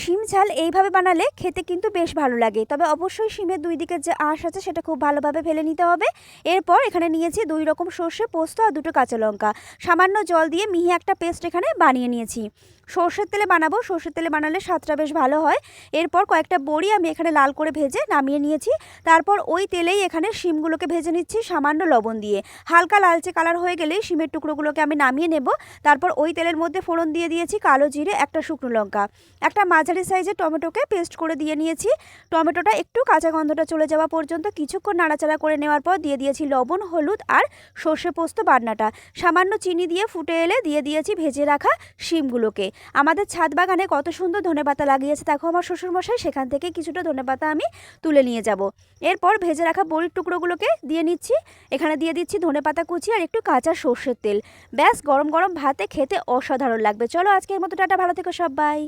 শিম ঝাল এইভাবে বানালে খেতে কিন্তু বেশ ভালো লাগে, তবে অবশ্যই শিমের দুই দিকের যে আঁশ আছে সেটা খুব ভালোভাবে ফেলে নিতে হবে। এরপর এখানে নিয়েছি 2 রকম সর্ষে পোস্ত আর 2টো কাঁচা লঙ্কা, সামান্য জল দিয়ে মিহি একটা পেস্ট এখানে বানিয়ে নিয়েছি। সর্ষের তেলে বানাবো, সর্ষের তেলে বানালে স্বাদটা বেশ ভালো হয়। এরপর কয়েকটা বড়ি আমি এখানে লাল করে ভেজে নামিয়ে নিয়েছি। তারপর ওই তেলেই এখানে শিমগুলোকে ভেজে নিচ্ছি সামান্য লবণ দিয়ে। হালকা লালচে কালার হয়ে গেলেই শিমের টুকরোগুলোকে আমি নামিয়ে নেব। তারপর ওই তেলের মধ্যে ফোড়ন দিয়ে দিয়েছি কালো জিরে, একটা শুকনো লঙ্কা, একটা মাঝারি সাইজের টমেটোকে পেস্ট করে দিয়ে নিয়েছি। টমেটোটা একটু কাঁচা গন্ধটা চলে যাওয়া পর্যন্ত কিছুক্ষণ নাড়াচাড়া করে নেওয়ার পর দিয়ে দিয়েছি লবণ, হলুদ আর সর্ষে পোস্ত বাটনাটা। সামান্য চিনি দিয়ে ফুটে এলে দিয়ে দিয়েছি ভেজে রাখা শিমগুলোকে। আমাদের ছাদ বাগানে কত সুন্দর ধনেপাতা লাগিয়েছে দেখো আমার শ্বশুরমশাই, সেখান থেকে কিছুটা ধনেপাতা আমি তুলে নিয়ে যাব। এরপর ভেজে রাখা বড়ির টুকরোগুলোকে দিয়ে নিচ্ছি। এখানে দিয়ে দিচ্ছি ধনেপাতা কুচি আর একটু কাঁচা সর্ষের তেল। ব্যাস, গরম গরম ভাতে খেতে অসাধারণ লাগবে। চলো আজকের মতো টাটা, ভালো থেকো সবাই।